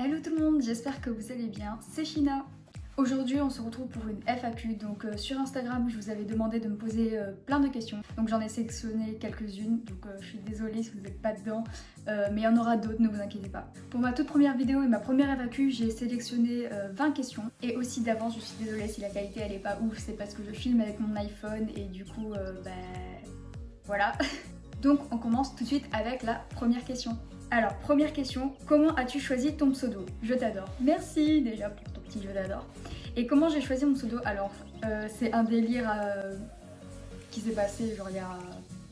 Hello tout le monde, j'espère que vous allez bien, c'est Shina. Aujourd'hui on se retrouve pour une FAQ, donc sur Instagram je vous avais demandé de me poser plein de questions, donc j'en ai sélectionné quelques-unes, donc je suis désolée si vous n'êtes pas dedans, mais il y en aura d'autres, ne vous inquiétez pas. Pour ma toute première vidéo et ma première FAQ, j'ai sélectionné 20 questions, et aussi d'avance je suis désolée si la qualité elle est pas ouf, c'est parce que je filme avec mon iPhone et du coup voilà. Donc on commence tout de suite avec la première question. Alors, première question, comment as-tu choisi ton pseudo? Je t'adore. Merci déjà pour ton petit je t'adore. Et comment j'ai choisi mon pseudo? Alors, c'est un délire qui s'est passé genre il y a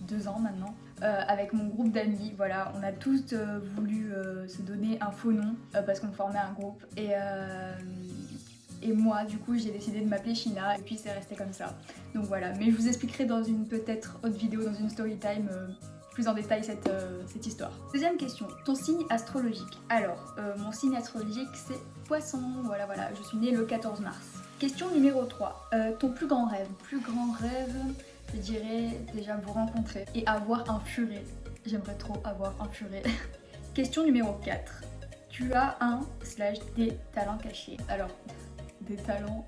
2 ans maintenant, avec mon groupe d'amis. Voilà, on a tous voulu se donner un faux nom parce qu'on formait un groupe. Et moi, du coup, j'ai décidé de m'appeler Shina et puis c'est resté comme ça. Donc voilà, mais je vous expliquerai dans une peut-être autre vidéo, dans une story time, plus en détail cette histoire. Deuxième question, ton signe astrologique. Alors, mon signe astrologique c'est Poisson, voilà, je suis née le 14 mars. Question numéro 3, ton plus grand rêve. Plus grand rêve, je dirais déjà vous rencontrer et avoir un furet. J'aimerais trop avoir un furet. Question numéro 4, tu as des talents cachés. Alors, des talents...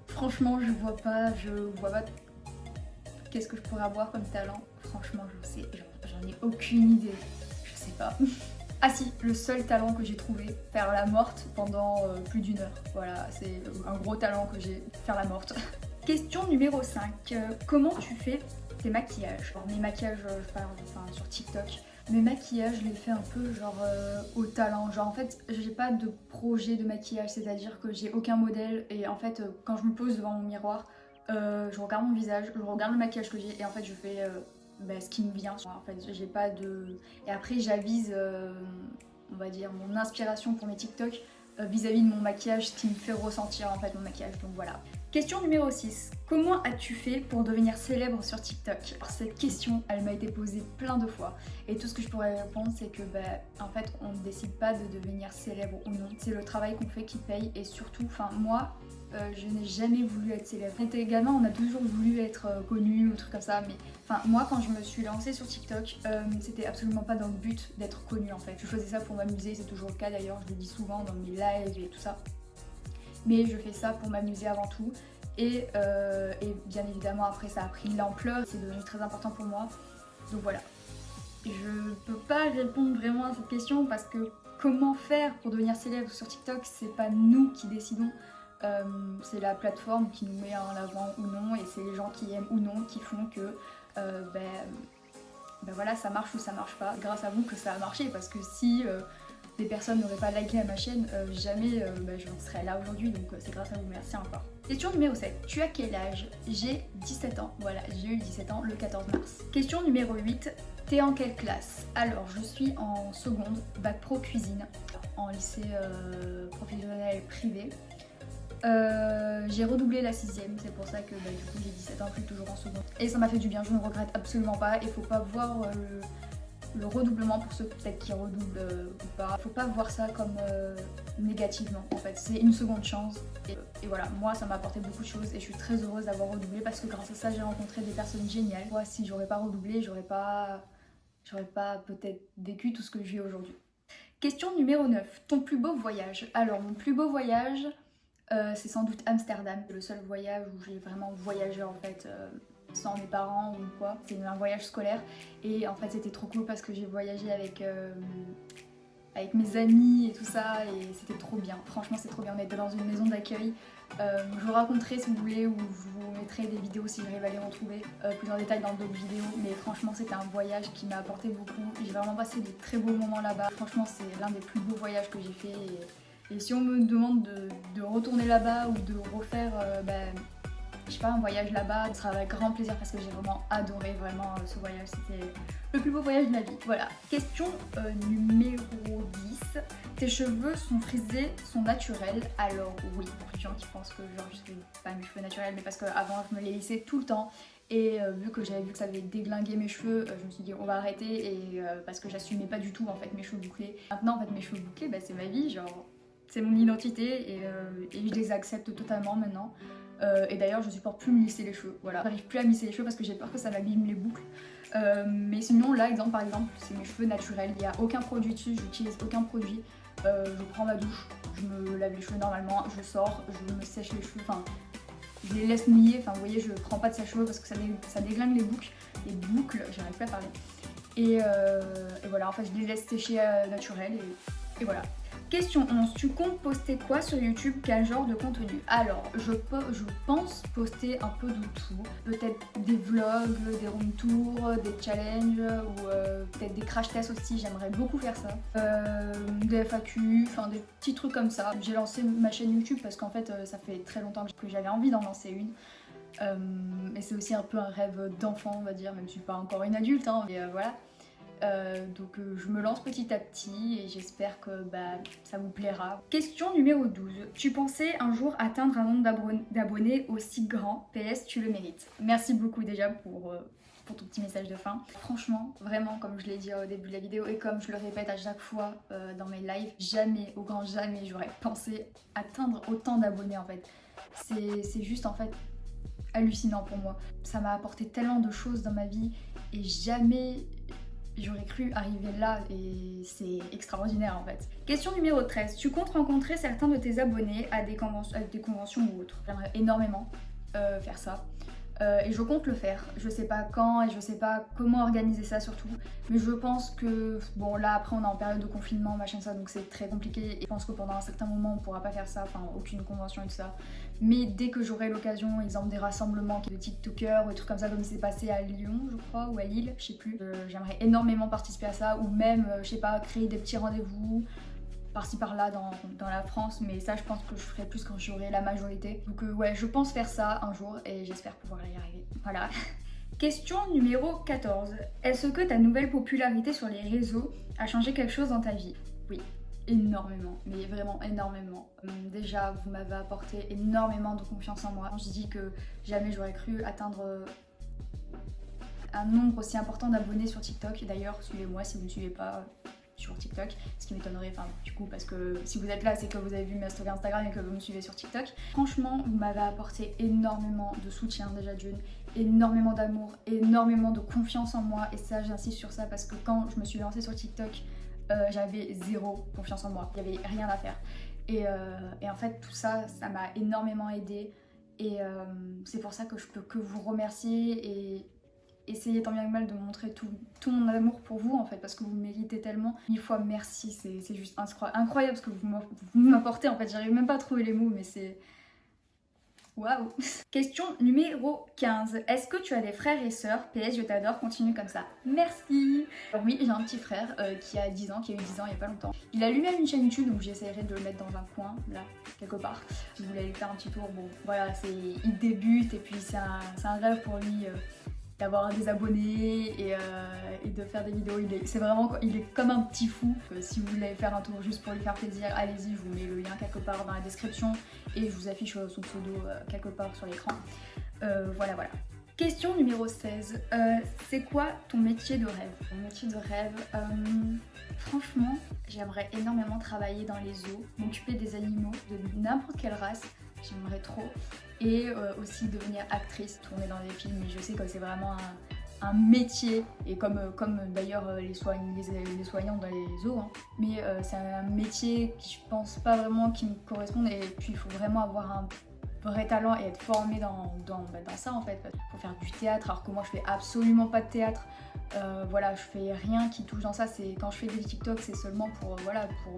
franchement, je vois pas qu'est-ce que je pourrais avoir comme talent. Franchement, j'en ai aucune idée. Je sais pas. Ah si, le seul talent que j'ai trouvé, faire la morte pendant plus d'1 heure. Voilà, c'est un gros talent que j'ai, faire la morte. Question numéro 5. Comment tu fais tes maquillages? Alors, mes maquillages, je parle sur TikTok. Mes maquillages, je les fais un peu genre au talent. Genre en fait, j'ai pas de projet de maquillage, c'est-à-dire que j'ai aucun modèle. Et en fait, quand je me pose devant mon miroir, je regarde mon visage, je regarde le maquillage que j'ai et en fait je fais ce qui me vient. En fait j'ai pas de... Et après j'avise, on va dire, mon inspiration pour mes TikTok vis-à-vis de mon maquillage, ce qui me fait ressentir en fait mon maquillage, donc voilà. Question numéro 6. Comment as-tu fait pour devenir célèbre sur TikTok? Alors, cette question, elle m'a été posée plein de fois. Et tout ce que je pourrais répondre, c'est que en fait, on ne décide pas de devenir célèbre ou non. C'est le travail qu'on fait qui paye. Et surtout, moi, je n'ai jamais voulu être célèbre. Quand on était gamin, on a toujours voulu être connu ou truc comme ça. Mais moi, quand je me suis lancée sur TikTok, c'était absolument pas dans le but d'être connue en fait. Je faisais ça pour m'amuser, c'est toujours le cas d'ailleurs. Je le dis souvent dans mes lives et tout ça. Mais je fais ça pour m'amuser avant tout. Et bien évidemment après ça a pris l'ampleur, c'est devenu très important pour moi. Donc voilà. Je peux pas répondre vraiment à cette question parce que comment faire pour devenir célèbre sur TikTok, c'est pas nous qui décidons. C'est la plateforme qui nous met en avant ou non, et c'est les gens qui aiment ou non qui font que voilà, ça marche ou ça marche pas. Grâce à vous que ça a marché, parce que si des personnes n'auraient pas liké à ma chaîne, jamais je serais là aujourd'hui, donc c'est grâce à vous, merci encore. Question numéro 7, tu as quel âge? J'ai 17 ans, voilà, j'ai eu 17 ans le 14 mars. Question numéro 8, t'es en quelle classe? Alors, je suis en seconde, bac pro cuisine, en lycée professionnel privé. J'ai redoublé la 6ème, c'est pour ça que du coup j'ai 17 ans, je suis toujours en seconde. Et ça m'a fait du bien, je ne regrette absolument pas. Il faut pas voir le redoublement, pour ceux peut-être qui redoublent ou pas. Faut pas voir ça comme négativement en fait, c'est une seconde chance. Et voilà, moi ça m'a apporté beaucoup de choses et je suis très heureuse d'avoir redoublé parce que grâce à ça j'ai rencontré des personnes géniales. Moi si j'aurais pas redoublé, j'aurais pas peut-être vécu tout ce que je vis aujourd'hui. Question numéro 9, ton plus beau voyage? Alors mon plus beau voyage... c'est sans doute Amsterdam, c'est le seul voyage où j'ai vraiment voyagé en fait sans mes parents ou quoi. C'est un voyage scolaire et en fait c'était trop cool parce que j'ai voyagé avec mes amis et tout ça et c'était trop bien. Franchement c'est trop bien, on était dans une maison d'accueil. Je vous raconterai si vous voulez ou je vous mettrai des vidéos si j'arrive à les retrouver plus en détail dans d'autres vidéos. Mais franchement c'était un voyage qui m'a apporté beaucoup. J'ai vraiment passé de très beaux moments là-bas. Franchement c'est l'un des plus beaux voyages que j'ai fait. Et si on me demande de retourner là-bas ou de refaire je sais pas, un voyage là-bas, ce sera avec grand plaisir parce que j'ai vraiment adoré ce voyage. C'était le plus beau voyage de ma vie. Voilà. Question numéro 10. Tes cheveux sont frisés, sont naturels? Alors oui, beaucoup de gens qui pensent que genre je fais pas mes cheveux naturels, mais parce qu'avant je me les lissais tout le temps. Et vu que j'avais vu que ça avait déglingué mes cheveux, je me suis dit on va arrêter et parce que j'assumais pas du tout en fait mes cheveux bouclés. Maintenant en fait mes cheveux bouclés c'est ma vie, genre c'est mon identité et je les accepte totalement maintenant. Et d'ailleurs je supporte plus me lisser les cheveux, voilà. J'arrive plus à me lisser les cheveux parce que j'ai peur que ça m'abîme les boucles. Mais sinon là par exemple c'est mes cheveux naturels, il n'y a aucun produit dessus, j'utilise aucun produit. Je prends ma douche, je me lave les cheveux normalement, je sors, je me sèche les cheveux, enfin je les laisse mouiller, enfin vous voyez je prends pas de sèche-cheveux parce que ça déglingue les boucles, j'arrive pas à parler. Et voilà, en fait je les laisse sécher naturel et voilà. Question 11, tu comptes poster quoi sur YouTube, quel genre de contenu? Alors, je pense poster un peu de tout, peut-être des vlogs, des room tours, des challenges ou peut-être des crash tests aussi, j'aimerais beaucoup faire ça. Des FAQ, enfin des petits trucs comme ça. J'ai lancé ma chaîne YouTube parce qu'en fait ça fait très longtemps que j'avais envie d'en lancer une. Et c'est aussi un peu un rêve d'enfant on va dire, même si je suis pas encore une adulte, hein, mais voilà. Donc je me lance petit à petit et j'espère que ça vous plaira. Question numéro 12. Tu pensais un jour atteindre un nombre d'abonnés aussi grand? PS, tu le mérites. Merci beaucoup déjà pour ton petit message de fin. Franchement, vraiment, comme je l'ai dit au début de la vidéo et comme je le répète à chaque fois dans mes lives, jamais, au grand jamais, j'aurais pensé atteindre autant d'abonnés en fait. C'est juste en fait hallucinant pour moi. Ça m'a apporté tellement de choses dans ma vie et jamais j'aurais cru arriver là et c'est extraordinaire en fait. Question numéro 13. Tu comptes rencontrer certains de tes abonnés à des conventions ou autres? J'aimerais énormément faire ça. Et je compte le faire. Je sais pas quand et je sais pas comment organiser ça surtout. Mais je pense que, bon là après on est en période de confinement, machin ça, donc c'est très compliqué. Et je pense que pendant un certain moment on pourra pas faire ça, enfin aucune convention et tout ça. Mais dès que j'aurai l'occasion, exemple des rassemblements de TikTokers ou des trucs comme ça comme il s'est passé à Lyon je crois, ou à Lille, je sais plus. J'aimerais énormément participer à ça ou même, je sais pas, créer des petits rendez-vous par-ci par-là dans la France, mais ça je pense que je ferai plus quand j'aurai la majorité. Donc ouais, je pense faire ça un jour et j'espère pouvoir y arriver. Voilà. Question numéro 14. Est-ce que ta nouvelle popularité sur les réseaux a changé quelque chose dans ta vie? Oui, énormément, mais vraiment énormément. Déjà, vous m'avez apporté énormément de confiance en moi. Je dis que jamais j'aurais cru atteindre un nombre aussi important d'abonnés sur TikTok. D'ailleurs, suivez-moi si vous ne me suivez pas sur TikTok, ce qui m'étonnerait, enfin du coup parce que si vous êtes là c'est que vous avez vu ma story Instagram et que vous me suivez sur TikTok. Franchement vous m'avez apporté énormément de soutien déjà d'une, énormément d'amour, énormément de confiance en moi et ça j'insiste sur ça parce que quand je me suis lancée sur TikTok j'avais zéro confiance en moi, il n'y avait rien à faire et en fait tout ça, ça m'a énormément aidée et c'est pour ça que je peux que vous remercier et essayer tant bien que mal de montrer tout mon amour pour vous en fait parce que vous méritez tellement. 1000 fois merci, c'est juste incroyable ce que vous m'apportez en fait, j'arrive même pas à trouver les mots mais c'est... Waouh. Question numéro 15. Est-ce que tu as des frères et sœurs? PS, je t'adore, continue comme ça. Merci. Alors oui, j'ai un petit frère qui a 10 ans, qui a eu 10 ans il y a pas longtemps. Il a lui-même une chaîne YouTube donc j'essaierai de le mettre dans un coin, là, quelque part. Si vous voulez aller faire un petit tour, bon voilà, il débute et puis c'est un rêve pour lui d'avoir des abonnés et de faire des vidéos. Il est comme un petit fou. Si vous voulez faire un tour juste pour lui faire plaisir, allez-y, je vous mets le lien quelque part dans la description et je vous affiche son pseudo quelque part sur l'écran. Voilà. Question numéro 16. C'est quoi ton métier de rêve? Mon métier de rêve, franchement, j'aimerais énormément travailler dans les zoos, m'occuper des animaux de n'importe quelle race. J'aimerais trop. Et aussi devenir actrice, tourner dans des films. Mais je sais que c'est vraiment un métier. Et comme d'ailleurs les soignants dans les zoos. Hein. Mais c'est un métier qui je pense pas vraiment qui me corresponde. Et puis il faut vraiment avoir un vrai talent et être formé dans ça en fait. Il faut faire du théâtre alors que moi je fais absolument pas de théâtre. Voilà, je fais rien qui touche dans ça, c'est quand je fais des TikTok c'est seulement pour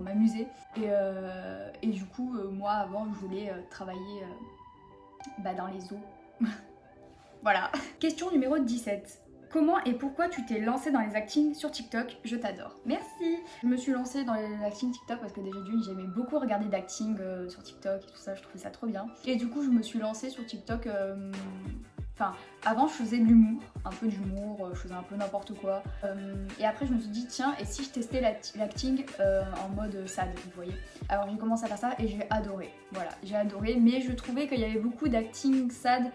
m'amuser et du coup moi avant je voulais travailler dans les zoos. Voilà. Question numéro 17. Comment et pourquoi tu t'es lancée dans les actings sur TikTok? Je t'adore. Merci. Je me suis lancée dans les actings TikTok parce que déjà d'une j'aimais beaucoup regarder d'acting sur TikTok et tout ça, je trouvais ça trop bien. Et du coup je me suis lancée sur TikTok. Enfin, avant je faisais de l'humour, un peu d'humour, je faisais un peu n'importe quoi. Et après je me suis dit tiens, et si je testais l'acting en mode sad, vous voyez. Alors j'ai commencé à faire ça et j'ai adoré. Voilà, j'ai adoré, mais je trouvais qu'il y avait beaucoup d'acting sad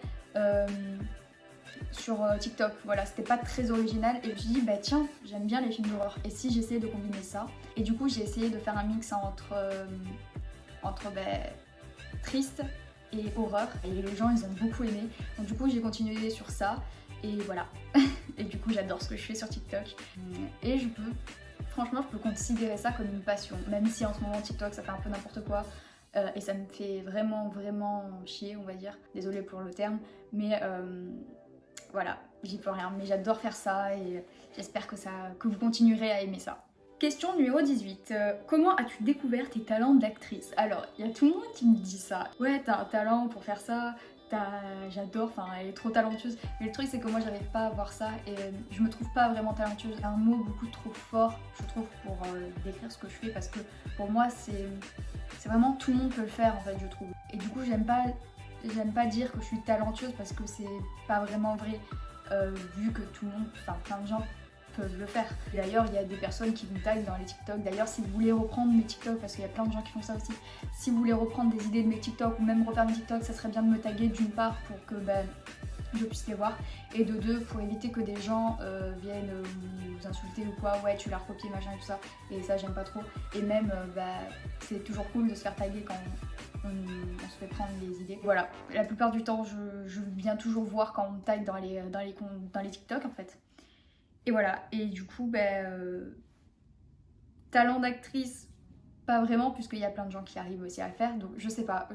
sur TikTok. Voilà, c'était pas très original et je me suis dit bah tiens, j'aime bien les films d'horreur. Et si j'essayais de combiner ça? Et du coup j'ai essayé de faire un mix entre triste et horreur et les gens ils ont beaucoup aimé donc du coup j'ai continué sur ça et voilà. et du coup j'adore ce que je fais sur TikTok. Et franchement je peux considérer ça comme une passion, même si en ce moment TikTok ça fait un peu n'importe quoi. Et ça me fait vraiment chier, on va dire. Désolée pour le terme, mais voilà, j'y peux rien. Mais j'adore faire ça et j'espère que vous continuerez à aimer ça. Question numéro 18. Comment as-tu découvert tes talents d'actrice? Alors, il y a tout le monde qui me dit ça. Ouais, t'as un talent pour faire ça, j'adore, enfin elle est trop talentueuse. Mais le truc c'est que moi j'arrive pas à voir ça et je me trouve pas vraiment talentueuse. C'est un mot beaucoup trop fort, je trouve, pour décrire ce que je fais parce que pour moi c'est vraiment tout le monde peut le faire en fait, je trouve. Et du coup j'aime pas dire que je suis talentueuse parce que c'est pas vraiment vrai vu que tout le monde, enfin plein de gens peuvent le faire. D'ailleurs il y a des personnes qui me taguent dans les TikTok. D'ailleurs si vous voulez reprendre mes TikTok, parce qu'il y a plein de gens qui font ça aussi, si vous voulez reprendre des idées de mes TikTok ou même refaire mes TikTok, ça serait bien de me taguer d'une part pour que je puisse les voir, et de deux pour éviter que des gens viennent vous insulter ou quoi, ouais tu l'as recopié machin et tout ça, et ça j'aime pas trop. Et même c'est toujours cool de se faire taguer quand on se fait prendre les idées. Voilà, la plupart du temps je viens toujours voir quand on me tague dans les TikTok en fait. Et voilà, et du coup, talent d'actrice, pas vraiment, puisqu'il y a plein de gens qui arrivent aussi à le faire, donc je sais pas,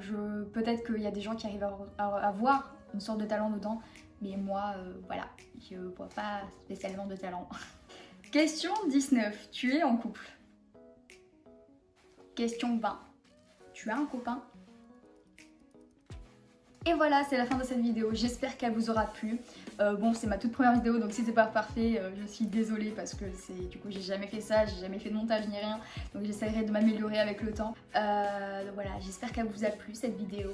peut-être qu'il y a des gens qui arrivent à avoir une sorte de talent dedans, mais moi, voilà, je vois pas spécialement de talent. Question 19, tu es en couple? Question 20, tu as un copain? Et voilà, c'est la fin de cette vidéo, j'espère qu'elle vous aura plu. Bon, c'est ma toute première vidéo, donc si c'est pas parfait, je suis désolée parce que du coup j'ai jamais fait ça, j'ai jamais fait de montage ni rien, donc j'essaierai de m'améliorer avec le temps. Donc voilà, j'espère qu'elle vous a plu cette vidéo.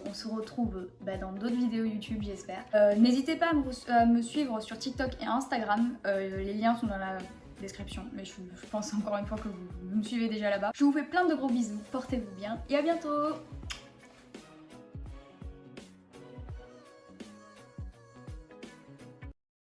On se retrouve dans d'autres vidéos YouTube, j'espère. N'hésitez pas à me suivre sur TikTok et Instagram, les liens sont dans la description, mais je pense encore une fois que vous me suivez déjà là-bas. Je vous fais plein de gros bisous, portez-vous bien et à bientôt.